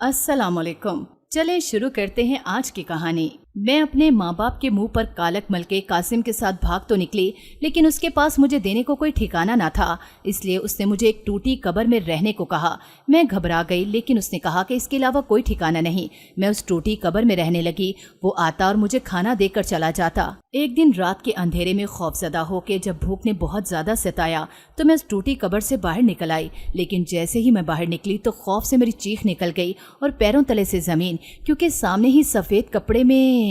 अस्सलाम वालेकुम। चलें शुरू करते हैं आज की कहानी। मैं अपने माँ बाप के मुंह पर कालक मल के कासिम के साथ भाग तो निकली, लेकिन उसके पास मुझे देने को कोई ठिकाना ना था। इसलिए उसने मुझे एक टूटी कब्र में रहने को कहा। मैं घबरा गई, लेकिन उसने कहा कि इसके अलावा कोई ठिकाना नहीं। मैं उस टूटी कब्र में रहने लगी। वो आता और मुझे खाना देकर चला जाता। एक दिन रात के अंधेरे में खौफजदा होकर जब भूख ने बहुत ज्यादा सताया तो मैं उस टूटी कब्र से बाहर निकल आई। लेकिन जैसे ही मैं बाहर निकली तो खौफ से मेरी चीख निकल गई और पैरों तले से जमीन, क्योंकि सामने ही सफेद कपड़े में।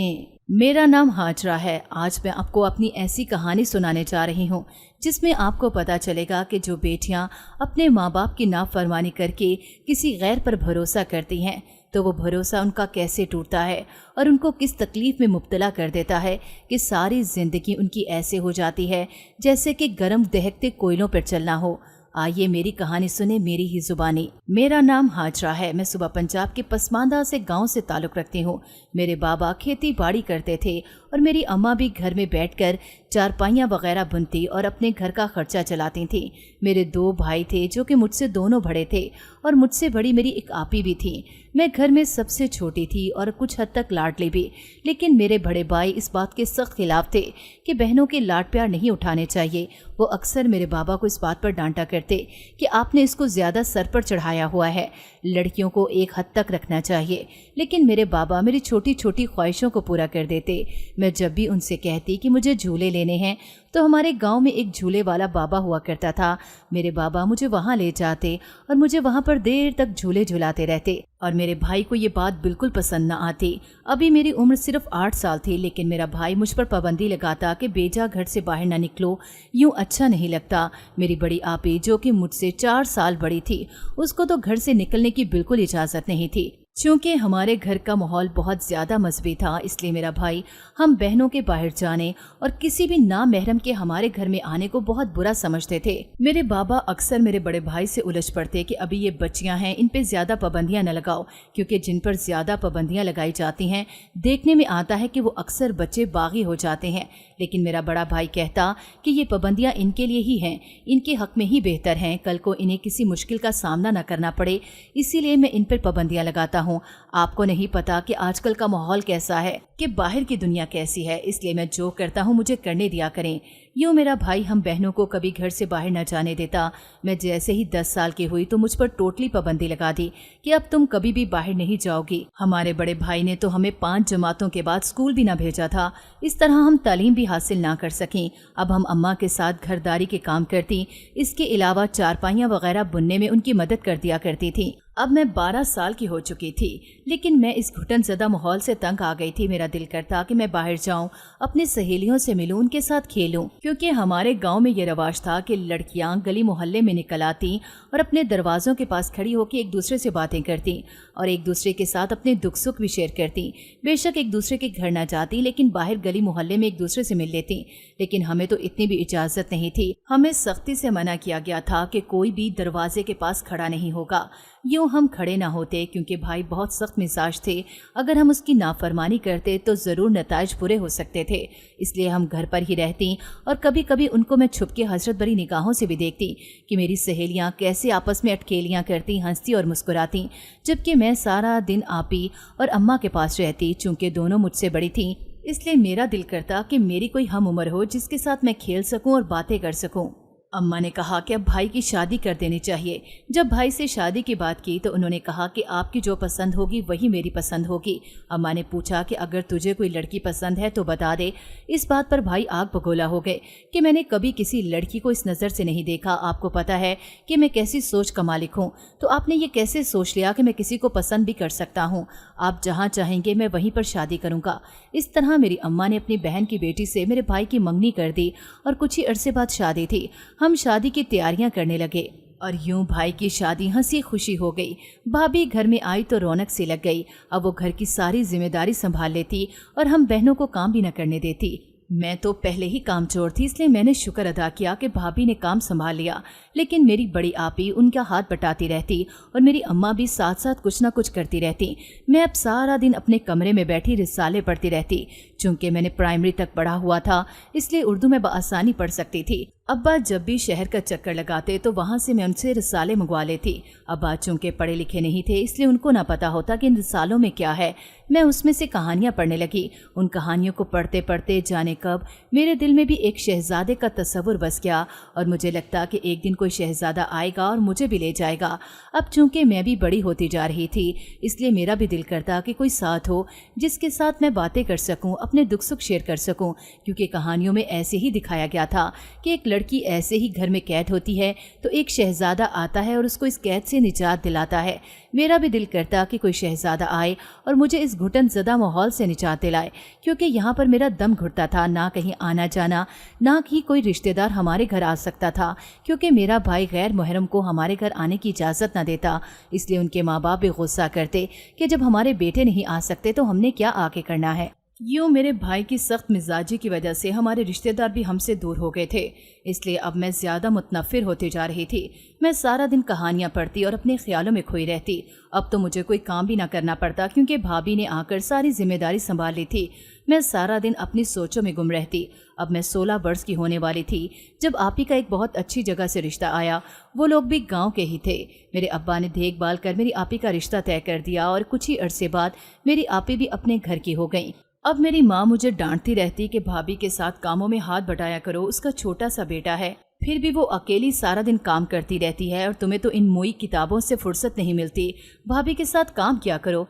मेरा नाम हाजरा है। आज मैं आपको अपनी ऐसी कहानी सुनाने जा रही हूँ जिसमें आपको पता चलेगा कि जो बेटियाँ अपने माँ बाप की नाफरमानी करके किसी गैर पर भरोसा करती हैं तो वो भरोसा उनका कैसे टूटता है और उनको किस तकलीफ में मुब्तला कर देता है कि सारी जिंदगी उनकी ऐसे हो जाती है जैसे कि गर्म दहकते कोयलों पर चलना हो। आइए मेरी कहानी सुने मेरी ही जुबानी। मेरा नाम हाजरा है। मैं सुबह पंजाब के पसमानदा से गांव से ताल्लुक़ रखती हूँ। मेरे बाबा खेती बाड़ी करते थे और मेरी अम्मा भी घर में बैठकर चारपाइयाँ वगैरह बुनती और अपने घर का खर्चा चलाती थी। मेरे 2 भाई थे जो कि मुझसे दोनों बड़े थे और मुझसे बड़ी मेरी एक आपी भी थी। मैं घर में सबसे छोटी थी और कुछ हद तक लाडली भी, लेकिन मेरे बड़े भाई इस बात के सख्त खिलाफ थे कि बहनों के लाड प्यार नहीं उठाने चाहिए। वो अक्सर मेरे बाबा को इस बात पर डांटा करते कि आपने इसको ज़्यादा सर पर चढ़ाया हुआ है, लड़कियों को एक हद तक रखना चाहिए। लेकिन मेरे बाबा मेरी छोटी छोटी ख्वाहिशों को पूरा कर देते। मैं जब भी उनसे कहती कि मुझे झूले लेने हैं तो हमारे गांव में एक झूले वाला बाबा हुआ करता था। मेरे बाबा मुझे वहां ले जाते और मुझे वहां पर देर तक झूले झुलाते रहते और मेरे भाई को ये बात बिल्कुल पसंद न आती। अभी मेरी उम्र सिर्फ 8 साल थी, लेकिन मेरा भाई मुझ पर पाबंदी लगाता कि बेजा घर से बाहर ना निकलो, यूं अच्छा नहीं लगता। मेरी बड़ी आपी जो कि मुझसे 4 साल बड़ी थी, उसको तो घर से निकलने की बिल्कुल इजाज़त नहीं थी। चूँकि हमारे घर का माहौल बहुत ज़्यादा मजबूत था, इसलिए मेरा भाई हम बहनों के बाहर जाने और किसी भी नामहरम के हमारे घर में आने को बहुत बुरा समझते थे। मेरे बाबा अक्सर मेरे बड़े भाई से उलझ पड़ते कि अभी ये बच्चियां हैं, इन पे ज़्यादा पाबंदियां न लगाओ, क्योंकि जिन पर ज़्यादा पाबंदियां लगाई जाती हैं देखने में आता है कि वो अक्सर बच्चे बागी हो जाते हैं। लेकिन मेरा बड़ा भाई कहता कि ये पाबंदियां इनके लिए ही हैं, इनके हक में ही बेहतर हैं, कल को इन्हें किसी मुश्किल का सामना न करना पड़े, इसीलिए मैं इन पर पाबंदियां लगाता हूँ। आपको नहीं पता कि आजकल का माहौल कैसा है, कि बाहर की दुनिया कैसी है, इसलिए मैं जो करता हूँ मुझे करने दिया करें। यूँ मेरा भाई हम बहनों को कभी घर से बाहर न जाने देता। मैं जैसे ही 10 साल की हुई तो मुझ पर टोटली पाबंदी लगा दी कि अब तुम कभी भी बाहर नहीं जाओगी। हमारे बड़े भाई ने तो हमें 5 जमातों के बाद स्कूल भी ना भेजा था। इस तरह हम तालीम भी हासिल ना कर सकें। अब हम अम्मा के साथ घरदारी के काम करती, इसके अलावा चारपाइयाँ वगैरह बुनने में उनकी मदद कर दिया करती थी। अब मैं 12 साल की हो चुकी थी, लेकिन मैं इस घुटनज़दा माहौल से तंग आ गई थी। मेरा दिल करता कि मैं बाहर जाऊं, अपनी सहेलियों से मिलूं, उनके साथ खेलूं, क्योंकि हमारे गांव में ये रवाज था कि लड़कियां गली मोहल्ले में निकल आती और अपने दरवाज़ों के पास खड़ी होकर एक दूसरे से बातें करती और एक दूसरे के साथ अपने दुख सुख भी शेयर करती। बेशक एक दूसरे के घर ना जाती, लेकिन बाहर गली मोहल्ले में एक दूसरे से मिल लेती। लेकिन हमें तो इतनी भी इजाज़त नहीं थी। हमें सख्ती से मना किया गया था कि कोई भी दरवाजे के पास खड़ा नहीं होगा। यूँ हम खड़े ना होते, क्योंकि भाई बहुत सख्त मिजाज थे। अगर हम उसकी नाफरमानी करते तो ज़रूर नताइज बुरे हो सकते थे। इसलिए हम घर पर ही रहती और कभी कभी उनको मैं छुप के हसरत भरी निगाहों से भी देखती कि मेरी सहेलियां कैसे आपस में अटखेलियां करती, हंसती और मुस्कुराती, जबकि मैं सारा दिन आपी और अम्मा के पास रहती। चूँकि दोनों मुझसे बड़ी थीं, इसलिए मेरा दिल करता कि मेरी कोई हम उम्र हो जिसके साथ मैं खेल सकूं और बातें कर सकूं। अम्मा ने कहा कि अब भाई की शादी कर देनी चाहिए। जब भाई से शादी की बात की तो उन्होंने कहा कि आपकी जो पसंद होगी वही मेरी पसंद होगी। अम्मा ने पूछा कि अगर तुझे कोई लड़की पसंद है तो बता दे। इस बात पर भाई आग बगोला हो गए कि मैंने कभी किसी लड़की को इस नज़र से नहीं देखा। आपको पता है कि मैं कैसी सोच का मालिक हूँ, तो आपने ये कैसे सोच लिया कि मैं किसी को पसंद भी कर सकता हूँ? आप जहाँ चाहेंगे मैं वहीं पर शादी करूँगा। इस तरह मेरी अम्मा ने अपनी बहन की बेटी से मेरे भाई की मंगनी कर दी और कुछ ही अरसे बाद शादी थी। हम शादी की तैयारियां करने लगे और यूं भाई की शादी हंसी खुशी हो गई। भाभी घर में आई तो रौनक सी लग गई। अब वो घर की सारी जिम्मेदारी संभाल लेती और हम बहनों को काम भी न करने देती। मैं तो पहले ही कामचोर थी, इसलिए मैंने शुक्र अदा किया कि भाभी ने काम संभाल लिया। लेकिन मेरी बड़ी आपी उनका हाथ बटाती रहती और मेरी अम्मा भी साथ साथ कुछ ना कुछ करती रहती। मैं अब सारा दिन अपने कमरे में बैठी रिसाले पढ़ती रहती। चूँकि मैंने प्राइमरी तक पढ़ा हुआ था, इसलिए उर्दू में बआसानी पढ़ सकती थी। अब्बा जब भी शहर का चक्कर लगाते तो वहां से मैं उनसे रिसाले मंगवा लेती। अब्बा चूंकि पढ़े लिखे नहीं थे इसलिए उनको ना पता होता कि इन रिसालों में क्या है। मैं उसमें से कहानियां पढ़ने लगी। उन कहानियों को पढ़ते पढ़ते जाने कब मेरे दिल में भी एक शहजादे का तस्वुर बस गया और मुझे लगता कि एक दिन कोई शहजादा आएगा और मुझे भी ले जाएगा। अब चूंकि मैं भी बड़ी होती जा रही थी इसलिए मेरा भी दिल करता कि कोई साथ हो जिसके साथ मैं बातें कर सकूं, अपने दुख सुख शेयर कर सकूं, क्योंकि कहानियों में ऐसे ही दिखाया गया था कि एक लड़की ऐसे ही घर में कैद होती है तो एक शहजादा आता है और उसको इस कैद से निजात दिलाता है। मेरा भी दिल करता कि कोई शहजादा आए और मुझे इस घुटन ज़दा माहौल से निजात दिलाए, क्योंकि यहाँ पर मेरा दम घुटता था। ना कहीं आना जाना, ना ही कोई रिश्तेदार हमारे घर आ सकता था, क्योंकि मेरा भाई गैर मुहर्रम को हमारे घर आने की इजाज़त न देता। इसलिए उनके माँ बाप भी गुस्सा करते कि जब हमारे बेटे नहीं आ सकते तो हमने क्या आके करना है। यूँ मेरे भाई की सख्त मिजाजी की वजह से हमारे रिश्तेदार भी हमसे दूर हो गए थे, इसलिए अब मैं ज़्यादा मुतनफ़िर होती जा रही थी। मैं सारा दिन कहानियाँ पढ़ती और अपने ख्यालों में खोई रहती। अब तो मुझे कोई काम भी ना करना पड़ता क्योंकि भाभी ने आकर सारी जिम्मेदारी संभाल ली थी। मैं सारा दिन अपनी सोचों में गुम रहती। अब मैं 16 वर्ष की होने वाली थी जब आपी का एक बहुत अच्छी जगह से रिश्ता आया। वो लोग भी गांव के ही थे। मेरे अब्बा ने देखभाल कर मेरी आपी का रिश्ता तय कर दिया और कुछ ही अरसे बाद मेरी आपी भी अपने घर की हो गई। अब मेरी माँ मुझे डांटती रहती कि भाभी के साथ कामों में हाथ बटाया करो, उसका छोटा सा बेटा है, फिर भी वो अकेली सारा दिन काम करती रहती है और तुम्हें तो इन मोई किताबों से फुर्सत नहीं मिलती, भाभी के साथ काम किया करो।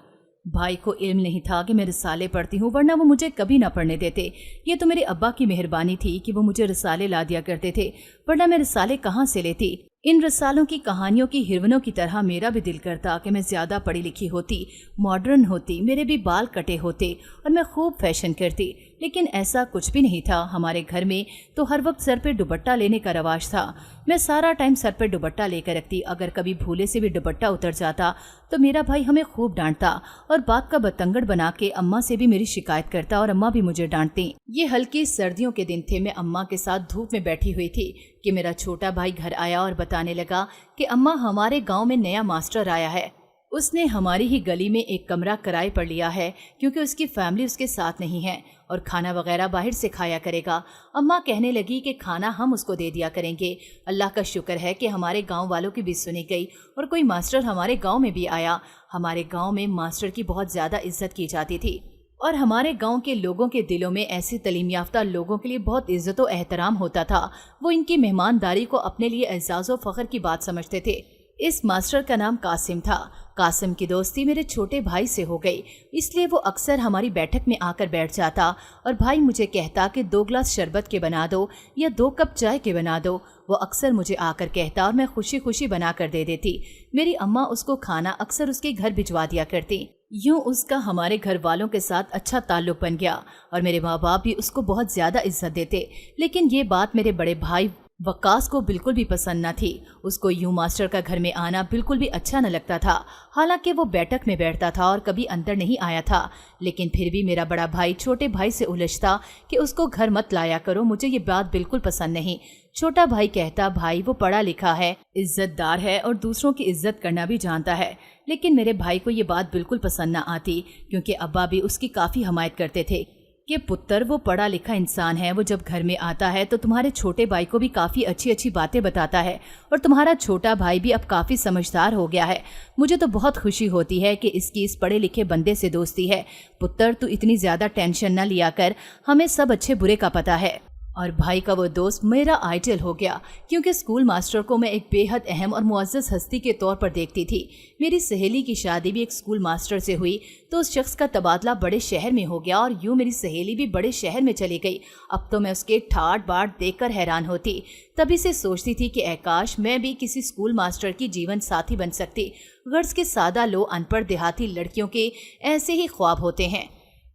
भाई को इल्म नहीं था कि मैं रिसाले पढ़ती हूँ, वरना वो मुझे कभी ना पढ़ने देते। ये तो मेरे अब्बा की मेहरबानी थी कि वो मुझे रिसाले ला दिया करते थे, वरना मैं रिसाले कहाँ से लेती। इन रसालों की कहानियों की हिरवनों की तरह मेरा भी दिल करता कि मैं ज़्यादा पढ़ी लिखी होती, मॉडर्न होती, मेरे भी बाल कटे होते और मैं खूब फैशन करती, लेकिन ऐसा कुछ भी नहीं था। हमारे घर में तो हर वक्त सर पे दुपट्टा लेने का रवाज था। मैं सारा टाइम सर पे दुपट्टा लेकर रखती। अगर कभी भूले से भी दुपट्टा उतर जाता तो मेरा भाई हमें खूब डांटता और बात का बतंगड़ बना के अम्मा से भी मेरी शिकायत करता और अम्मा भी मुझे डांटती। ये हल्की सर्दियों के दिन थे। मैं अम्मा के साथ धूप में बैठी हुई थी कि मेरा छोटा भाई घर आया और बताने लगा कि अम्मा, हमारे गांव में नया मास्टर आया है। उसने हमारी ही गली में एक कमरा किराए पर लिया है क्योंकि उसकी फैमिली उसके साथ नहीं है और खाना वगैरह बाहर से खाया करेगा। अम्मा कहने लगी कि खाना हम उसको दे दिया करेंगे। अल्लाह का शुक्र है कि हमारे गांव वालों की भी सुनी गई और कोई मास्टर हमारे गांव में भी आया। हमारे गांव में मास्टर की बहुत ज़्यादा इज्जत की जाती थी और हमारे गांव के लोगों के दिलों में ऐसे तालीम याफ्ता लोगों के लिए बहुत इज्जत और एहतराम होता था। वो इनकी मेहमानदारी को अपने लिए एजाज़ और फ़ख्र की बात समझते थे। इस मास्टर का नाम कासिम था। कासिम की दोस्ती मेरे छोटे भाई से हो गई, इसलिए वो अक्सर हमारी बैठक में आकर बैठ जाता और भाई मुझे कहता कि 2 गिलास शरबत के बना दो या 2 कप चाय के बना दो। वो अक्सर मुझे आकर कहता और मैं खुशी खुशी बना कर दे देती। मेरी अम्मा उसको खाना अक्सर उसके घर भिजवा दिया करती। यूँ उसका हमारे घर वालों के साथ अच्छा ताल्लुक बन गया और मेरे माँ बाप भी उसको बहुत ज़्यादा इज्जत देते। लेकिन ये बात मेरे बड़े भाई वक्कास को बिल्कुल भी पसंद न थी। उसको यूं मास्टर का घर में आना बिल्कुल भी अच्छा न लगता था। हालांकि वो बैठक में बैठता था और कभी अंदर नहीं आया था, लेकिन फिर भी मेरा बड़ा भाई छोटे भाई से उलझता कि उसको घर मत लाया करो, मुझे ये बात बिल्कुल पसंद नहीं। छोटा भाई कहता, भाई वो पढ़ा लिखा है, इज्जतदार है और दूसरों की इज्जत करना भी जानता है। लेकिन मेरे भाई को ये बात बिल्कुल पसंद न आती क्योंकि अब्बा भी उसकी काफ़ी हमायत करते थे कि पुत्र वो पढ़ा लिखा इंसान है, वो जब घर में आता है तो तुम्हारे छोटे भाई को भी काफ़ी अच्छी अच्छी बातें बताता है और तुम्हारा छोटा भाई भी अब काफ़ी समझदार हो गया है। मुझे तो बहुत खुशी होती है कि इसकी इस पढ़े लिखे बंदे से दोस्ती है। पुत्र तू इतनी ज़्यादा टेंशन न लिया कर, हमें सब अच्छे बुरे का पता है। और भाई का वो दोस्त मेरा आइडियल हो गया क्योंकि स्कूल मास्टर को मैं एक बेहद अहम और मुअज़्ज़ज़ हस्ती के तौर पर देखती थी। मेरी सहेली की शादी भी एक स्कूल मास्टर से हुई तो उस शख्स का तबादला बड़े शहर में हो गया और यूँ मेरी सहेली भी बड़े शहर में चली गई। अब तो मैं उसके ठाट बाट देखकर हैरान होती। तभी से सोचती थी कि काश मैं भी किसी स्कूल मास्टर की जीवन साथी बन सकती। गर्ज के सादा लो अनपढ़ देहाती लड़कियों के ऐसे ही ख्वाब होते हैं।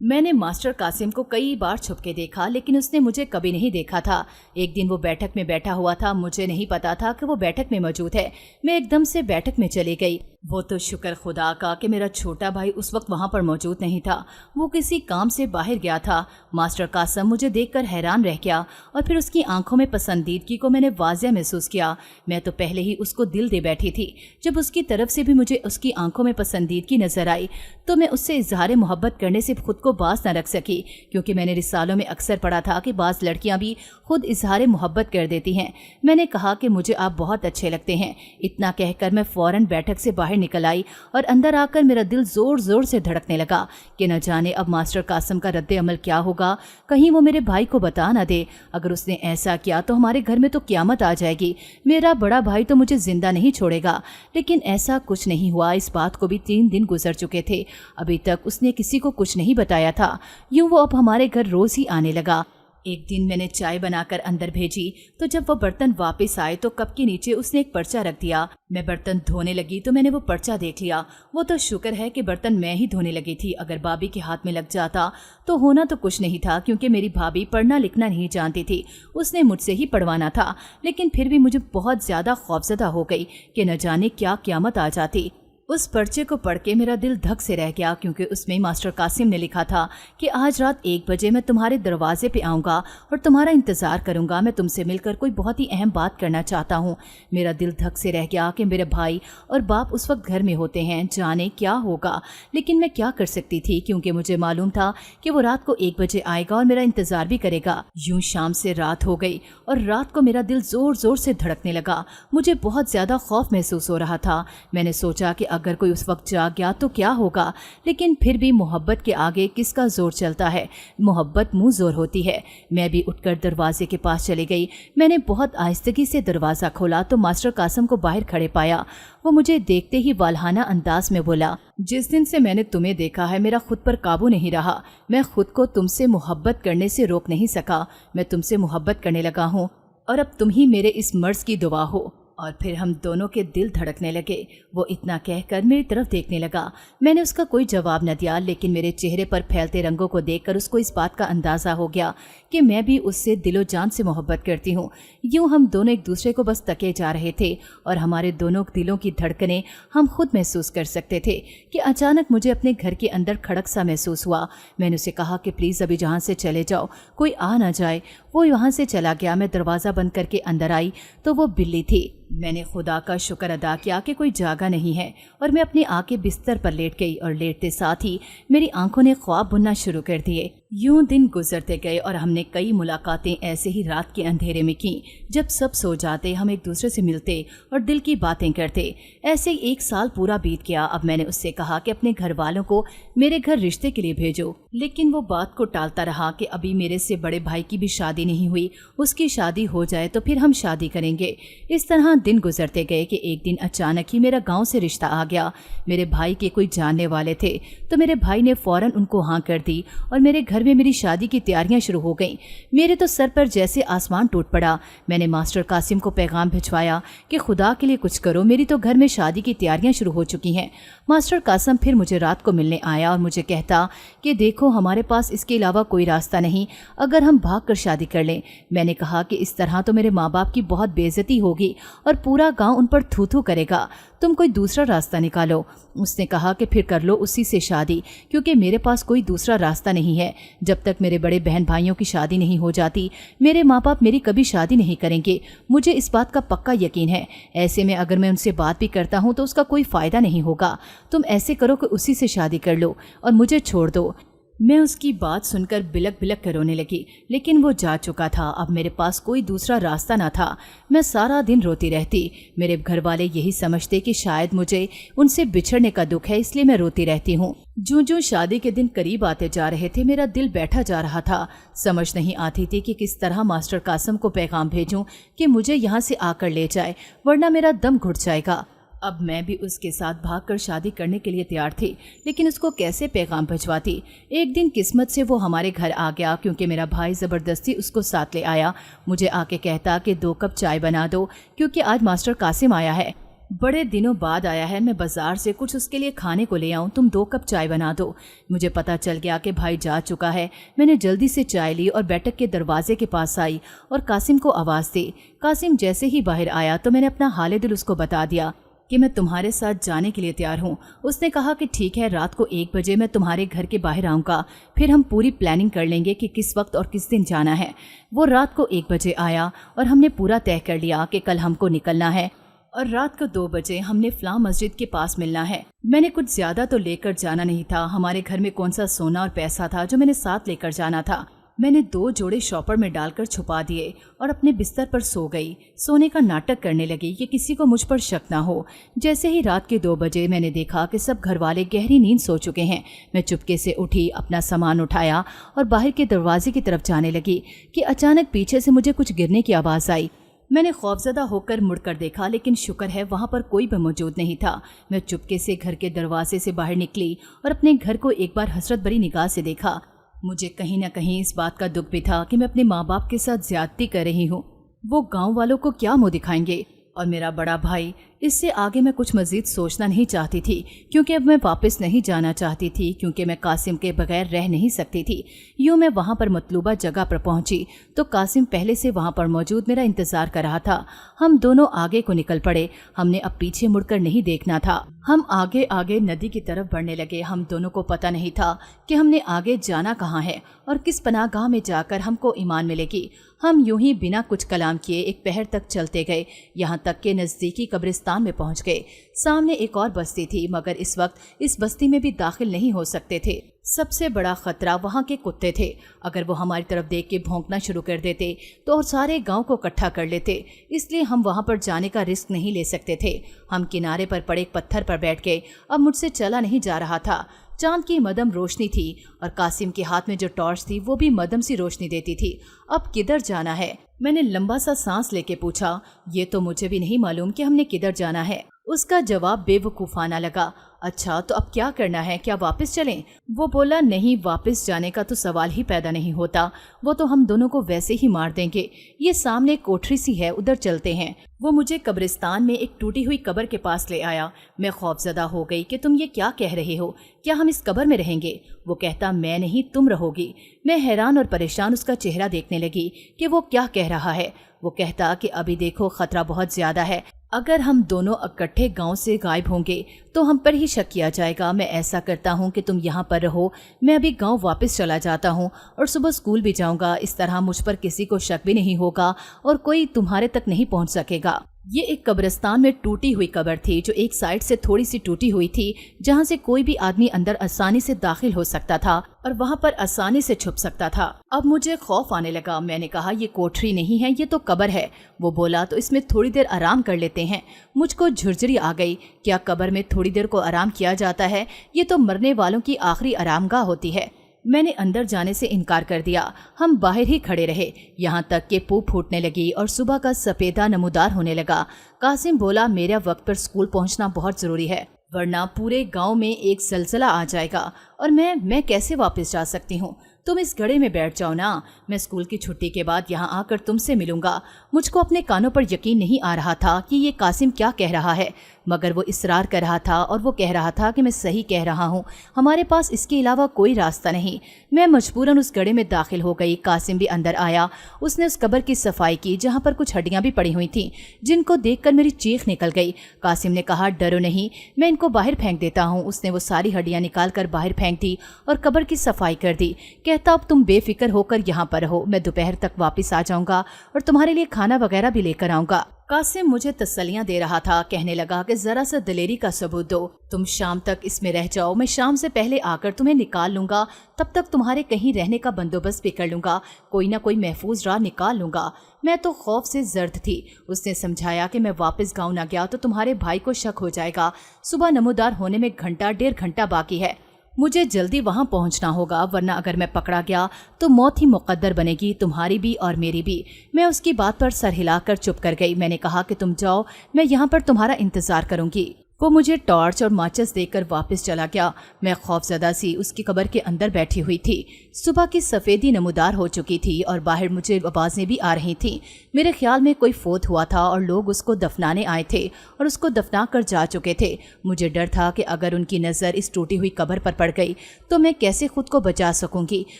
मैंने मास्टर कासिम को कई बार छुप के देखा, लेकिन उसने मुझे कभी नहीं देखा था। एक दिन वो बैठक में बैठा हुआ था, मुझे नहीं पता था कि वो बैठक में मौजूद है। मैं एकदम से बैठक में चली गई। वो तो शुक्र खुदा का कि मेरा छोटा भाई उस वक्त वहाँ पर मौजूद नहीं था। वो किसी काम से बाहर गया था। मास्टर कासिम मुझे देखकर हैरान रह गया और फिर उसकी आंखों में पसंदीदगी को मैंने वाज़िह महसूस किया। मैं तो पहले ही उसको दिल दे बैठी थी। जब उसकी तरफ से भी मुझे उसकी आंखों में पसंदीदगी नजर आई तो मैं उससे इजहार मोहब्बत करने से खुद को बाज न रख सकी, क्योंकि मैंने रिसालों में अक्सर पढ़ा था कि बाज़ लड़कियाँ भी खुद इजहार मोहब्बत कर देती हैं। मैंने कहा कि मुझे आप बहुत अच्छे लगते हैं। इतना कहकर मैं फौरन बैठक से बाहर निकल आई और अंदर आकर मेरा दिल जोर जोर से धड़कने लगा कि न जाने अब मास्टर कासिम का रद्द अमल क्या होगा। कहीं वो मेरे भाई को बता न दे। अगर उसने ऐसा किया तो हमारे घर में तो क़यामत आ जाएगी। मेरा बड़ा भाई तो मुझे जिंदा नहीं छोड़ेगा। लेकिन ऐसा कुछ नहीं हुआ। इस बात को भी 3 दिन गुजर चुके थे। अभी तक उसने किसी को कुछ नहीं बताया था। यूं वो अब हमारे घर रोज ही आने लगा। एक दिन मैंने चाय बनाकर अंदर भेजी तो जब वो बर्तन वापस आए तो कप के नीचे उसने एक पर्चा रख दिया। मैं बर्तन धोने लगी तो मैंने वो पर्चा देख लिया। वो तो शुक्र है कि बर्तन मैं ही धोने लगी थी। अगर भाभी के हाथ में लग जाता तो होना तो कुछ नहीं था, क्योंकि मेरी भाभी पढ़ना लिखना नहीं जानती थी। उसने मुझसे ही पढ़वाना था। लेकिन फिर भी मुझे बहुत ज्यादा खौफजदा हो गई कि न जाने क्या क़यामत आ जाती। उस पर्चे को पढ़ के मेरा दिल धक से रह गया, क्योंकि उसमें मास्टर कासिम ने लिखा था कि आज रात 1 बजे मैं तुम्हारे दरवाजे पे आऊँगा और तुम्हारा इंतज़ार करूँगा। मैं तुमसे मिलकर कोई बहुत ही अहम बात करना चाहता हूँ। मेरा दिल धक से रह गया कि मेरे भाई और बाप उस वक्त घर में होते हैं, जाने क्या होगा। लेकिन मैं क्या कर सकती थी, क्योंकि मुझे मालूम था कि वो रात को 1 बजे आएगा और मेरा इंतज़ार भी करेगा। यूँ शाम से रात हो गई और रात को मेरा दिल ज़ोर ज़ोर से धड़कने लगा। मुझे बहुत ज़्यादा खौफ महसूस हो रहा था। मैंने सोचा कि अगर कोई उस वक्त जाग गया तो क्या होगा। लेकिन फिर भी मोहब्बत के आगे किसका जोर चलता है। मोहब्बत मुंह जोर होती है। मैं भी उठकर दरवाजे के पास चली गई। मैंने बहुत आहिस्तगी से दरवाज़ा खोला तो मास्टर कासिम को बाहर खड़े पाया। वो मुझे देखते ही वालहाना अंदाज में बोला, जिस दिन से मैंने तुम्हें देखा है मेरा खुद पर काबू नहीं रहा। मैं खुद को तुमसे मोहब्बत करने से रोक नहीं सका। मैं तुमसे मोहब्बत करने लगा हूँ और अब तुम ही मेरे इस मर्ज की दुआ हो। और फिर हम दोनों के दिल धड़कने लगे। वो इतना कहकर मेरी तरफ देखने लगा। मैंने उसका कोई जवाब न दिया, लेकिन मेरे चेहरे पर फैलते रंगों को देखकर उसको इस बात का अंदाज़ा हो गया कि मैं भी उससे दिलो जान से मोहब्बत करती हूँ। यूँ हम दोनों एक दूसरे को बस तके जा रहे थे और हमारे दोनों दिलों की धड़कनें हम खुद महसूस कर सकते थे कि अचानक मुझे अपने घर के अंदर खड़क सा महसूस हुआ। मैंने उसे कहा कि प्लीज़ अभी जहाँ से चले जाओ, कोई आ ना जाए। वो वहाँ से चला गया। मैं दरवाज़ा बंद करके अंदर आई तो वो बिल्ली थी। मैंने खुदा का शुक्र अदा किया कि कोई जागा नहीं है और मैं अपनी आंखें बिस्तर पर लेट गई और लेटते साथ ही मेरी आंखों ने ख्वाब बुनना शुरू कर दिए। यूं दिन गुजरते गए और हमने कई मुलाकातें ऐसे ही रात के अंधेरे में की। जब सब सो जाते हम एक दूसरे से मिलते और दिल की बातें करते। ऐसे ही 1 साल पूरा बीत गया। अब मैंने उससे कहा कि अपने घर वालों को मेरे घर रिश्ते के लिए भेजो, लेकिन वो बात को टालता रहा कि अभी मेरे से बड़े भाई की भी शादी नहीं हुई। उसकी शादी हो जाए तो फिर हम शादी करेंगे। इस तरह दिन गुजरते गए कि एक दिन अचानक ही मेरा गाँव से रिश्ता आ गया। मेरे भाई के कोई जानने वाले थे तो मेरे भाई ने फौरन उनको हाँ कर दी और मेरे घर में मेरी शादी की तैयारियां शुरू हो गईं। मेरे तो सर पर जैसे आसमान टूट पड़ा। मैंने मास्टर कासिम को पैगाम भिजवाया कि खुदा के लिए कुछ करो, मेरी तो घर में शादी की तैयारियां शुरू हो चुकी हैं। मास्टर कासिम फिर मुझे रात को मिलने आया और मुझे कहता कि देखो हमारे पास इसके अलावा कोई रास्ता नहीं, अगर हम भाग कर शादी कर लें। मैंने कहा कि इस तरह तो मेरे माँ बाप की बहुत बेइज्जती होगी और पूरा गाँव उन पर थू थू करेगा, तुम कोई दूसरा रास्ता निकालो। उसने कहा कि फिर कर लो उसी से शादी, क्योंकि मेरे पास कोई दूसरा रास्ता नहीं है। जब तक मेरे बड़े बहन भाइयों की शादी नहीं हो जाती मेरे माँ बाप मेरी कभी शादी नहीं करेंगे। मुझे इस बात का पक्का यकीन है। ऐसे में अगर मैं उनसे बात भी करता हूँ तो उसका कोई फ़ायदा नहीं होगा। तुम ऐसे करो कि उसी से शादी कर लो और मुझे छोड़ दो। मैं उसकी बात सुनकर बिलक बिलक कर रोने लगी, लेकिन वो जा चुका था। अब मेरे पास कोई दूसरा रास्ता ना था। मैं सारा दिन रोती रहती। मेरे घर वाले यही समझते कि शायद मुझे उनसे बिछड़ने का दुख है, इसलिए मैं रोती रहती हूँ। जो शादी के दिन करीब आते जा रहे थे मेरा दिल बैठा जा रहा था। समझ नहीं आती थी कि किस तरह मास्टर कासिम को पैगाम भेजूं कि मुझे यहाँ से आकर ले जाए, वरना मेरा दम घुट जाएगा। अब मैं भी उसके साथ भागकर शादी करने के लिए तैयार थी, लेकिन उसको कैसे पैगाम भिजवाती। एक दिन किस्मत से वो हमारे घर आ गया, क्योंकि मेरा भाई ज़बरदस्ती उसको साथ ले आया। मुझे आके कहता कि 2 कप चाय बना दो, क्योंकि आज मास्टर कासिम आया है, बड़े दिनों बाद आया है। मैं बाजार से कुछ उसके लिए खाने को ले आऊँ, तुम 2 कप चाय बना दो। मुझे पता चल गया कि भाई जा चुका है। मैंने जल्दी से चाय ली और बैठक के दरवाजे के पास आई और कासिम को आवाज़ दी। कासिम जैसे ही बाहर आया तो मैंने अपना हाल दिल उसको बता दिया। کہ میں تمہارے ساتھ جانے کے لیے تیار ہوں۔ اس نے کہا کہ ٹھیک ہے، رات کو 1 بجے میں تمہارے گھر کے باہر آؤں گا، پھر ہم پوری پلاننگ کر لیں گے کہ کس وقت اور کس دن جانا ہے۔ وہ رات کو 1 بجے آیا اور ہم نے پورا طے کر لیا کہ کل ہم کو نکلنا ہے اور رات کو 2 بجے ہم نے فلاں مسجد کے پاس ملنا ہے۔ میں نے کچھ زیادہ تو لے کر جانا نہیں تھا، ہمارے گھر میں کون سا سونا اور پیسہ تھا جو میں نے ساتھ لے کر جانا تھا۔ میں نے 2 جوڑے شاپر میں ڈال کر چھپا دیے اور اپنے بستر پر سو گئی، سونے کا ناٹک کرنے لگی کہ کسی کو مجھ پر شک نہ ہو۔ جیسے ہی رات کے 2 بجے میں نے دیکھا کہ سب گھر والے گہری نیند سو چکے ہیں، میں چپکے سے اٹھی، اپنا سامان اٹھایا اور باہر کے دروازے کی طرف جانے لگی کہ اچانک پیچھے سے مجھے کچھ گرنے کی آواز آئی۔ میں نے خوفزدہ ہو کر مڑ کر دیکھا، لیکن شکر ہے وہاں پر کوئی بھی موجود نہیں تھا۔ میں چپکے سے گھر کے دروازے سے باہر نکلی اور اپنے گھر کو ایک بار حسرت بھری نگاہ سے دیکھا۔ مجھے کہیں نہ کہیں اس بات کا دکھ بھی تھا کہ میں اپنے ماں باپ کے ساتھ زیادتی کر رہی ہوں۔ وہ گاؤں والوں کو کیا منہ دکھائیں گے؟ اور میرا بڑا بھائی، اس سے آگے میں کچھ مزید سوچنا نہیں چاہتی تھی، کیونکہ اب میں واپس نہیں جانا چاہتی تھی، کیونکہ میں قاسم کے بغیر رہ نہیں سکتی تھی۔ یوں میں وہاں پر مطلوبہ جگہ پر پہنچی تو قاسم پہلے سے وہاں پر موجود میرا انتظار کر رہا تھا۔ ہم دونوں آگے کو نکل پڑے، ہم نے اب پیچھے مڑ کر نہیں دیکھنا تھا۔ ہم آگے آگے ندی کی طرف بڑھنے لگے۔ ہم دونوں کو پتہ نہیں تھا کہ ہم نے آگے جانا کہاں ہے اور کس پناہ گاہ میں جا کر ہم کو ایمان ملے گی۔ ہم یوں ہی بنا کچھ کلام کیے ایک پہر تک چلتے گئے، یہاں تک کہ نزدیکی قبرستان میں پہنچ گئے۔ سامنے ایک اور بستی تھی، مگر اس وقت اس بستی میں بھی داخل نہیں ہو سکتے تھے۔ سب سے بڑا خطرہ وہاں کے کتے تھے، اگر وہ ہماری طرف دیکھ کے بھونکنا شروع کر دیتے تو اور سارے گاؤں کو اکٹھا کر لیتے، اس لیے ہم وہاں پر جانے کا رسک نہیں لے سکتے تھے۔ ہم کنارے پر پڑے ایک پتھر پر بیٹھ گئے۔ اب مجھ سے چلا نہیں جا رہا تھا۔ چاند کی مدھم روشنی تھی اور قاسم کے ہاتھ میں جو ٹارچ تھی وہ بھی مدھم سی روشنی دیتی تھی۔ اب کدھر جانا ہے؟ میں نے لمبا سا سانس لے کے پوچھا۔ یہ تو مجھے بھی نہیں معلوم کہ ہم نے کدھر جانا ہے۔ اس کا جواب بے وقوفانہ لگا۔ اچھا تو اب کیا کرنا ہے؟ کیا واپس چلیں؟ وہ بولا، نہیں، واپس جانے کا تو سوال ہی پیدا نہیں ہوتا، وہ تو ہم دونوں کو ویسے ہی مار دیں گے۔ یہ سامنے کوٹھری سی ہے، ادھر چلتے ہیں۔ وہ مجھے قبرستان میں ایک ٹوٹی ہوئی قبر کے پاس لے آیا۔ میں خوفزدہ ہو گئی کہ تم یہ کیا کہہ رہے ہو؟ کیا ہم اس قبر میں رہیں گے؟ وہ کہتا، میں نہیں، تم رہو گی۔ میں حیران اور پریشان اس کا چہرہ دیکھنے لگی کہ وہ کیا کہہ رہا ہے۔ وہ کہتا کہ ابھی دیکھو، خطرہ بہت زیادہ ہے، اگر ہم دونوں اکٹھے گاؤں سے غائب ہوں گے تو ہم پر ہی شک کیا جائے گا۔ میں ایسا کرتا ہوں کہ تم یہاں پر رہو، میں ابھی گاؤں واپس چلا جاتا ہوں اور صبح اسکول بھی جاؤں گا، اس طرح مجھ پر کسی کو شک بھی نہیں ہوگا اور کوئی تمہارے تک نہیں پہنچ سکے گا۔ یہ ایک قبرستان میں ٹوٹی ہوئی قبر تھی جو ایک سائڈ سے تھوڑی سی ٹوٹی ہوئی تھی، جہاں سے کوئی بھی آدمی اندر آسانی سے داخل ہو سکتا تھا اور وہاں پر آسانی سے چھپ سکتا تھا۔ اب مجھے خوف آنے لگا۔ میں نے کہا، یہ کوٹھری نہیں ہے، یہ تو قبر ہے۔ وہ بولا، تو اس میں تھوڑی دیر آرام کر لیتے ہیں۔ مجھ کو جھرجھری آ گئی۔ کیا قبر میں تھوڑی دیر کو آرام کیا جاتا ہے؟ یہ تو مرنے والوں کی آخری آرام گاہ ہوتی ہے۔ میں نے اندر جانے سے انکار کر دیا۔ ہم باہر ہی کھڑے رہے، یہاں تک کہ پو پھوٹنے لگی اور صبح کا سفیدہ نمودار ہونے لگا۔ قاسم بولا، میرا وقت پر اسکول پہنچنا بہت ضروری ہے، ورنہ پورے گاؤں میں ایک زلزلہ آ جائے گا اور میں کیسے واپس جا سکتی ہوں؟ تم اس گڑھے میں بیٹھ جاؤ نا، میں اسکول کی چھٹی کے بعد یہاں آ کر تم سے ملوں گا۔ مجھ کو اپنے کانوں پر یقین نہیں آ رہا تھا کہ یہ قاسم کیا کہہ رہا ہے، مگر وہ اصرار کر رہا تھا اور وہ کہہ رہا تھا کہ میں صحیح کہہ رہا ہوں، ہمارے پاس اس کے علاوہ کوئی راستہ نہیں۔ میں مجبوراً اس گڑھے میں داخل ہو گئی۔ قاسم بھی اندر آیا۔ اس نے اس قبر کی صفائی کی جہاں پر کچھ ہڈیاں بھی پڑی ہوئی تھیں، جن کو دیکھ کر میری چیخ نکل گئی۔ قاسم نے کہا، ڈرو نہیں، میں ان کو باہر پھینک دیتا ہوں۔ اس نے وہ ساری ہڈیاں نکال کر باہر پھینک دی اور قبر کی صفائی کر دی۔ کہتا، اب تم بے فکر ہو کر یہاں پر رہو، میں دوپہر تک واپس آ جاؤں گا اور تمہارے لیے کھانا وغیرہ بھی لے کر آؤں گا۔ قاسم مجھے تسلیاں دے رہا تھا، کہنے لگا کہ ذرا سا دلیری کا ثبوت دو، تم شام تک اس میں رہ جاؤ، میں شام سے پہلے آ کر تمہیں نکال لوں گا، تب تک تمہارے کہیں رہنے کا بندوبست بھی کر لوں گا، کوئی نہ کوئی محفوظ راہ نکال لوں گا۔ میں تو خوف سے زرد تھی۔ اس نے سمجھایا کہ میں واپس گاؤں نہ گیا تو تمہارے بھائی کو شک ہو جائے گا، صبح نمودار ہونے میں گھنٹہ 1.5 گھنٹہ باقی ہے، مجھے جلدی وہاں پہنچنا ہوگا، ورنہ اگر میں پکڑا گیا تو موت ہی مقدر بنے گی، تمہاری بھی اور میری بھی۔ میں اس کی بات پر سر ہلا کر چپ کر گئی۔ میں نے کہا کہ تم جاؤ، میں یہاں پر تمہارا انتظار کروں گی۔ وہ مجھے ٹارچ اور ماچس دے کر واپس چلا گیا۔ میں خوفزدہ سی اس کی قبر کے اندر بیٹھی ہوئی تھی۔ صبح کی سفیدی نمودار ہو چکی تھی اور باہر مجھے آوازیں بھی آ رہی تھیں۔ میرے خیال میں کوئی فوت ہوا تھا اور لوگ اس کو دفنانے آئے تھے اور اس کو دفنا کر جا چکے تھے۔ مجھے ڈر تھا کہ اگر ان کی نظر اس ٹوٹی ہوئی قبر پر پڑ گئی تو میں کیسے خود کو بچا سکوں گی؟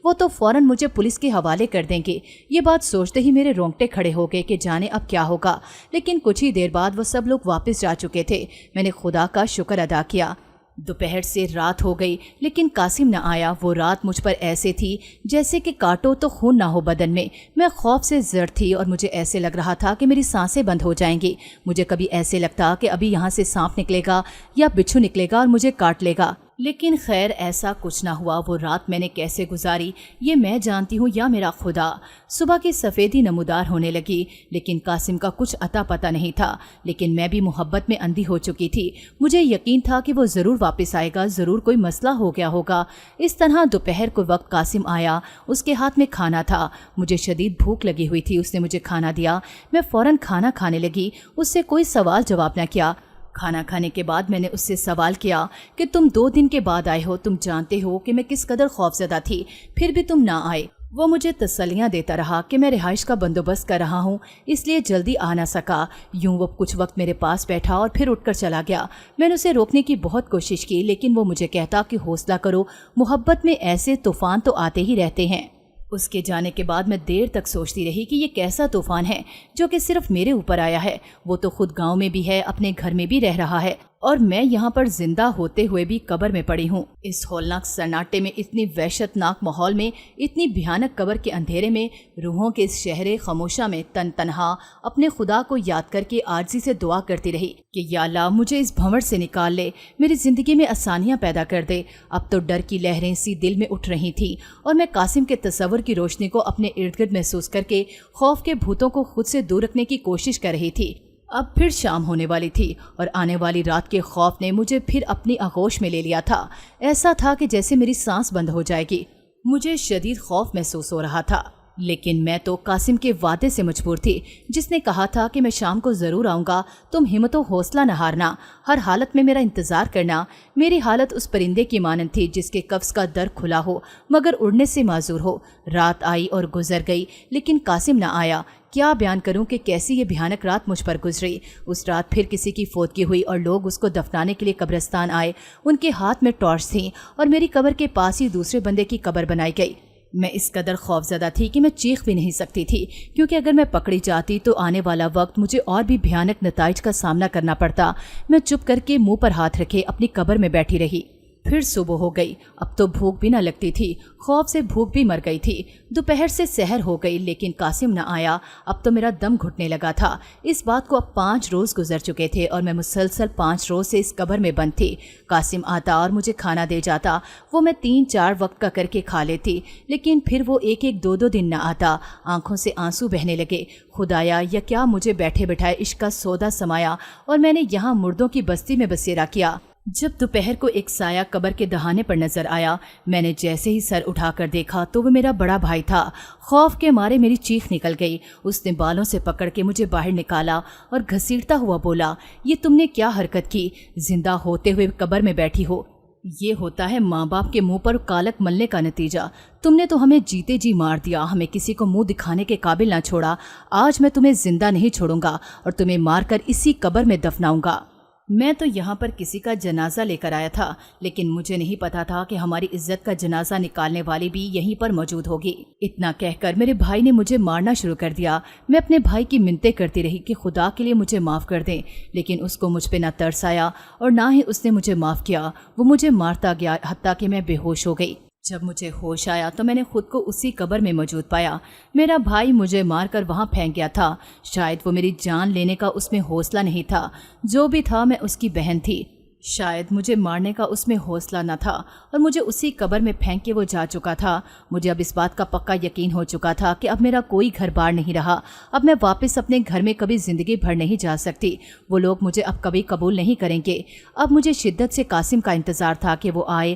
وہ تو فوراً مجھے پولیس کے حوالے کر دیں گے۔ یہ بات سوچتے ہی میرے رونگٹے کھڑے ہو گئے کہ جانے اب کیا ہوگا۔ لیکن کچھ ہی دیر بعد وہ سب لوگ واپس جا چکے تھے۔ میں نے خدا کا شکر ادا کیا۔ دوپہر سے رات ہو گئی لیکن قاسم نہ آیا۔ وہ رات مجھ پر ایسے تھی جیسے کہ کاٹو تو خون نہ ہو بدن میں۔ میں خوف سے زر تھی اور مجھے ایسے لگ رہا تھا کہ میری سانسیں بند ہو جائیں گی۔ مجھے کبھی ایسے لگتا کہ ابھی یہاں سے سانپ نکلے گا یا بچھو نکلے گا اور مجھے کاٹ لے گا، لیکن خیر ایسا کچھ نہ ہوا۔ وہ رات میں نے کیسے گزاری یہ میں جانتی ہوں یا میرا خدا۔ صبح کی سفیدی نمودار ہونے لگی لیکن قاسم کا کچھ اتا پتہ نہیں تھا، لیکن میں بھی محبت میں اندھی ہو چکی تھی۔ مجھے یقین تھا کہ وہ ضرور واپس آئے گا، ضرور کوئی مسئلہ ہو گیا ہوگا۔ اس طرح دوپہر کو وقت قاسم آیا، اس کے ہاتھ میں کھانا تھا۔ مجھے شدید بھوک لگی ہوئی تھی۔ اس نے مجھے کھانا دیا، میں فوراً کھانا کھانے لگی۔ اس سے کوئی سوال جواب نہ کیا۔ کھانا کھانے کے بعد میں نے اس سے سوال کیا کہ تم 2 دن کے بعد آئے ہو، تم جانتے ہو کہ میں کس قدر خوفزدہ تھی، پھر بھی تم نہ آئے۔ وہ مجھے تسلیاں دیتا رہا کہ میں رہائش کا بندوبست کر رہا ہوں، اس لیے جلدی آ نہ سکا۔ یوں وہ کچھ وقت میرے پاس بیٹھا اور پھر اٹھ کر چلا گیا۔ میں نے اسے روکنے کی بہت کوشش کی لیکن وہ مجھے کہتا کہ حوصلہ کرو، محبت میں ایسے طوفان تو آتے ہی رہتے ہیں۔ اس کے جانے کے بعد میں دیر تک سوچتی رہی کہ یہ کیسا طوفان ہے جو کہ صرف میرے اوپر آیا ہے۔ وہ تو خود گاؤں میں بھی ہے، اپنے گھر میں بھی رہ رہا ہے، اور میں یہاں پر زندہ ہوتے ہوئے بھی قبر میں پڑی ہوں۔ اس ہولناک سناٹے میں، اتنی وحشت ناک ماحول میں، اتنی بھیانک قبر کے اندھیرے میں، روحوں کے اس شہر خاموشہ میں تنہا اپنے خدا کو یاد کر کے عاجزی سے دعا کرتی رہی کہ یا اللہ مجھے اس بھنور سے نکال لے، میری زندگی میں آسانیاں پیدا کر دے۔ اب تو ڈر کی لہریں سی دل میں اٹھ رہی تھیں اور میں قاسم کے تصور کی روشنی کو اپنے ارد گرد محسوس کر کے خوف کے بھوتوں کو خود سے دور رکھنے کی کوشش کر رہی تھی۔ اب پھر شام ہونے والی تھی اور آنے والی رات کے خوف نے مجھے پھر اپنی آغوش میں لے لیا تھا۔ ایسا تھا کہ جیسے میری سانس بند ہو جائے گی۔ مجھے شدید خوف محسوس ہو رہا تھا، لیکن میں تو قاسم کے وعدے سے مجبور تھی، جس نے کہا تھا کہ میں شام کو ضرور آؤں گا، تم ہمت و حوصلہ نہ ہارنا، ہر حالت میں میرا انتظار کرنا۔ میری حالت اس پرندے کی مانند تھی جس کے قفس کا در کھلا ہو مگر اڑنے سے معذور ہو۔ رات آئی اور گزر گئی لیکن قاسم نہ آیا۔ کیا بیان کروں کہ کیسی یہ بھیانک رات مجھ پر گزری۔ اس رات پھر کسی کی فوتگی ہوئی اور لوگ اس کو دفنانے کے لیے قبرستان آئے۔ ان کے ہاتھ میں ٹارچ تھیں اور میری قبر کے پاس ہی دوسرے بندے کی قبر بنائی گئی۔ میں اس قدر خوفزدہ تھی کہ میں چیخ بھی نہیں سکتی تھی، کیونکہ اگر میں پکڑی جاتی تو آنے والا وقت مجھے اور بھی بھیانک نتائج کا سامنا کرنا پڑتا۔ میں چپ کر کے منہ پر ہاتھ رکھے اپنی قبر میں بیٹھی رہی۔ پھر صبح ہو گئی۔ اب تو بھوک بھی نہ لگتی تھی، خوف سے بھوک بھی مر گئی تھی۔ دوپہر سے سحر ہو گئی لیکن قاسم نہ آیا۔ اب تو میرا دم گھٹنے لگا تھا۔ اس بات کو اب 5 روز گزر چکے تھے اور میں مسلسل 5 روز سے اس قبر میں بند تھی۔ قاسم آتا اور مجھے کھانا دے جاتا، وہ میں 3-4 وقت کا کر کے کھا لیتی، لیکن پھر وہ 1-2 دن نہ آتا۔ آنکھوں سے آنسو بہنے لگے۔ خدایا یا کیا مجھے بیٹھے بٹھائے عشق کا سودا سمایا اور میں نے یہاں مردوں کی بستی میں بسیرا کیا۔ جب دوپہر کو ایک سایہ قبر کے دہانے پر نظر آیا، میں نے جیسے ہی سر اٹھا کر دیکھا تو وہ میرا بڑا بھائی تھا۔ خوف کے مارے میری چیخ نکل گئی۔ اس نے بالوں سے پکڑ کے مجھے باہر نکالا اور گھسیٹتا ہوا بولا، یہ تم نے کیا حرکت کی؟ زندہ ہوتے ہوئے قبر میں بیٹھی ہو۔ یہ ہوتا ہے ماں باپ کے منہ پر کالک ملنے کا نتیجہ۔ تم نے تو ہمیں جیتے جی مار دیا، ہمیں کسی کو منہ دکھانے کے قابل نہ چھوڑا۔ آج میں تمہیں زندہ نہیں چھوڑوں گا اور تمہیں مار کر اسی قبر میں دفناؤں گا۔ میں تو یہاں پر کسی کا جنازہ لے کر آیا تھا، لیکن مجھے نہیں پتا تھا کہ ہماری عزت کا جنازہ نکالنے والی بھی یہیں پر موجود ہوگی۔ اتنا کہہ کر میرے بھائی نے مجھے مارنا شروع کر دیا۔ میں اپنے بھائی کی منتیں کرتی رہی کہ خدا کے لیے مجھے معاف کر دیں، لیکن اس کو مجھ پہ نہ ترس آیا اور نہ ہی اس نے مجھے معاف کیا۔ وہ مجھے مارتا گیا حتیٰ کہ میں بے ہوش ہو گئی۔ جب مجھے ہوش آیا تو میں نے خود کو اسی قبر میں موجود پایا۔ میرا بھائی مجھے مار کر وہاں پھینک گیا تھا۔ شاید وہ میری جان لینے کا اس میں حوصلہ نہیں تھا۔ جو بھی تھا میں اس کی بہن تھی۔ شاید مجھے مارنے کا اس میں حوصلہ نہ تھا اور مجھے اسی قبر میں پھینک کے وہ جا چکا تھا۔ مجھے اب اس بات کا پکا یقین ہو چکا تھا کہ اب میرا کوئی گھر بار نہیں رہا۔ اب میں واپس اپنے گھر میں کبھی زندگی بھر نہیں جا سکتی۔ وہ لوگ مجھے اب کبھی قبول نہیں کریں گے۔ اب مجھے شدت سے قاسم کا انتظار تھا کہ وہ آئے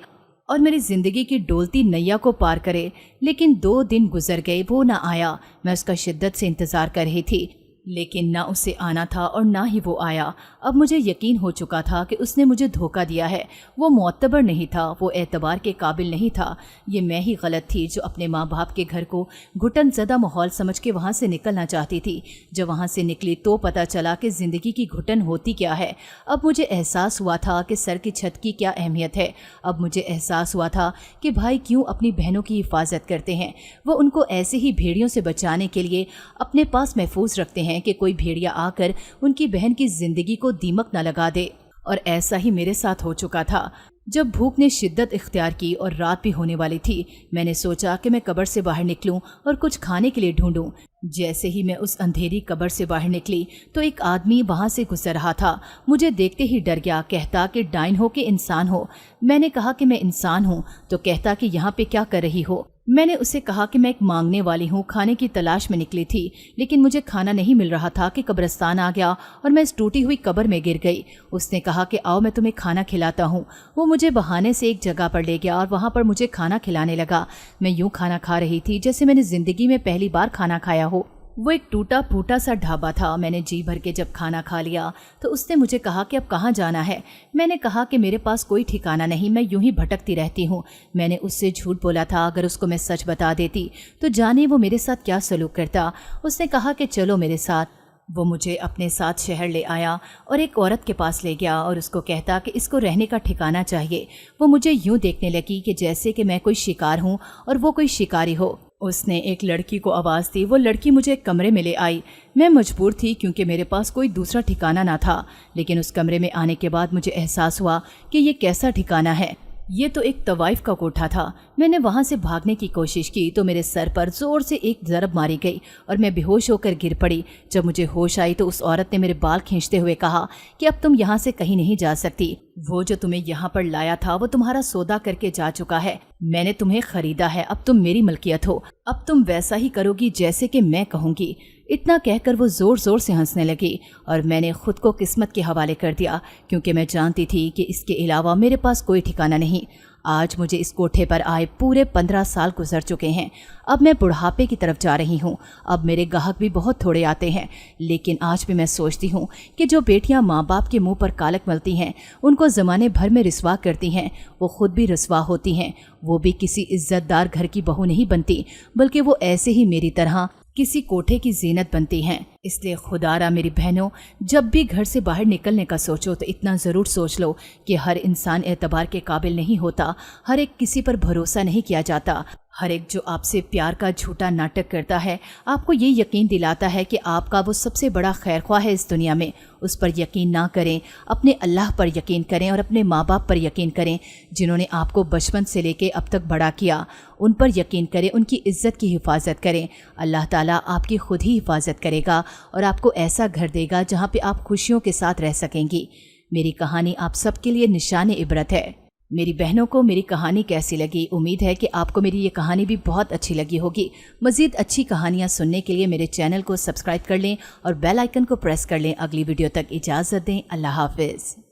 اور میری زندگی کی ڈولتی نیا کو پار کرے، لیکن 2 دن گزر گئے، وہ نہ آیا۔ میں اس کا شدت سے انتظار کر رہی تھی، लेकिन ना उसे आना था और ना ही वो आया। अब मुझे यकीन हो चुका था कि उसने मुझे धोखा दिया है। वो मोतबर नहीं था, वो एतबार के काबिल नहीं था। ये मैं ही गलत थी जो अपने माँ बाप के घर को घुटन ज़दा माहौल समझ के वहाँ से निकलना चाहती थी। जब वहाँ से निकली तो पता चला कि ज़िंदगी की घुटन होती क्या है। अब मुझे एहसास हुआ था कि सर की छत की क्या अहमियत है। अब मुझे एहसास हुआ था कि भाई क्यों अपनी बहनों की हिफाजत करते हैं। वो उनको ऐसे ही भेड़ियों से बचाने के लिए अपने पास महफूज रखते हैं कि कोई भेड़िया आकर उनकी बहन की जिंदगी को दीमक न लगा दे। और ऐसा ही मेरे साथ हो चुका था। जब भूख ने शिद्दत इख्तियार की और रात भी होने वाली थी, मैंने सोचा कि मैं कब्र से बाहर निकलूं और कुछ खाने के लिए ढूंढूं। जैसे ही मैं उस अंधेरी कब्र से बाहर निकली तो एक आदमी वहां से गुजर रहा था। मुझे देखते ही डर गया। कहता कि डाइन हो कि इंसान हो। मैंने कहा कि मैं इंसान हूँ। तो कहता कि यहाँ पे क्या कर रही हो। मैंने उसे कहा कि मैं एक मांगने वाली हूँ, खाने की तलाश में निकली थी, लेकिन मुझे खाना नहीं मिल रहा था कि कब्रिस्तान आ गया और मैं इस टूटी हुई कब्र में गिर गई। उसने कहा कि आओ मैं तुम्हें खाना खिलाता हूँ। वो मुझे बहाने से एक जगह पर ले गया और वहाँ पर मुझे खाना खिलाने लगा। मैं यूँ खाना खा रही थी जैसे मैंने ज़िंदगी में पहली बार खाना खाया हो। वो एक टूटा फूटा सा ढाबा था। मैंने जी भर के जब खाना खा लिया तो उसने मुझे कहा कि अब कहाँ जाना है। मैंने कहा कि मेरे पास कोई ठिकाना नहीं, मैं यूं ही भटकती रहती हूँ। मैंने उससे झूठ बोला था। अगर उसको मैं सच बता देती तो जाने वो मेरे साथ क्या सलूक करता। उसने कहा कि चलो मेरे साथ। वो मुझे अपने साथ शहर ले आया और एक औरत के पास ले गया और उसको कहता कि इसको रहने का ठिकाना चाहिए। वो मुझे यूं देखने लगी कि जैसे कि मैं कोई शिकार हूँ और वो कोई शिकारी हो। उसने एक लड़की को आवाज़ दी। वो लड़की मुझे एक कमरे में ले आई। मैं मजबूर थी क्योंकि मेरे पास कोई दूसरा ठिकाना ना था। लेकिन उस कमरे में आने के बाद मुझे एहसास हुआ कि ये कैसा ठिकाना है। ये तो एक तवाइफ का कोठा था। मैंने वहाँ से भागने की कोशिश की तो मेरे सर पर जोर से एक ज़रब मारी गई और मैं बेहोश होकर गिर पड़ी। जब मुझे होश आई तो उस औरत ने मेरे बाल खींचते हुए कहा कि अब तुम यहाँ से कहीं नहीं जा सकती। वो जो तुम्हें यहाँ पर लाया था वो तुम्हारा सौदा करके जा चुका है। मैंने तुम्हें खरीदा है, अब तुम मेरी मलकियत हो। अब तुम वैसा ही करोगी जैसे कि मैं कहूँगी। इतना कहकर वो ज़ोर ज़ोर से हंसने लगी और मैंने खुद को किस्मत के हवाले कर दिया क्योंकि मैं जानती थी कि इसके अलावा मेरे पास कोई ठिकाना नहीं। आज मुझे इस कोठे पर आए पूरे 15 साल गुजर चुके हैं। अब मैं बुढ़ापे की तरफ जा रही हूँ। अब मेरे ग्राहक भी बहुत थोड़े आते हैं, लेकिन आज भी मैं सोचती हूँ कि जो बेटियाँ माँ बाप के मुंह पर कालक मलती हैं, उनको ज़माने भर में रुसवा करती हैं, वो खुद भी रुसवा होती हैं। वो भी किसी इज्जतदार घर की बहू नहीं बनती, बल्कि वो ऐसे ही मेरी तरह किसी कोठे की जीनत बनती हैं। इसलिए खुदारा मेरी बहनों, जब भी घर से बाहर निकलने का सोचो तो इतना ज़रूर सोच लो कि हर इंसान एतबार के काबिल नहीं होता। हर एक किसी पर भरोसा नहीं किया जाता। हर एक जो आपसे प्यार का झूठा नाटक करता है, आपको ये यकीन दिलाता है कि आपका वो सबसे बड़ा खैरख्वाह है इस दुनिया में, उस पर यकीन ना करें। अपने अल्लाह पर यकीन करें और अपने माँ बाप पर यकीन करें जिन्होंने आपको बचपन से लेके अब तक बड़ा किया। उन पर यकीन करें, उनकी इज्जत की हिफाजत करें। अल्लाह ताला आपकी खुद ही हिफाजत करेगा और आपको ऐसा घर देगा जहाँ पे आप खुशियों के साथ रह सकेंगी। मेरी कहानी आप सबके लिए निशान इबरत है। मेरी बहनों को मेरी कहानी कैसी लगी? उम्मीद है कि आपको मेरी ये कहानी भी बहुत अच्छी लगी होगी। मज़ीद अच्छी कहानियाँ सुनने के लिए मेरे चैनल को सब्सक्राइब कर लें और बेल आइकन को प्रेस कर लें। अगली वीडियो तक इजाज़त दें। अल्लाह हाफ़िज़।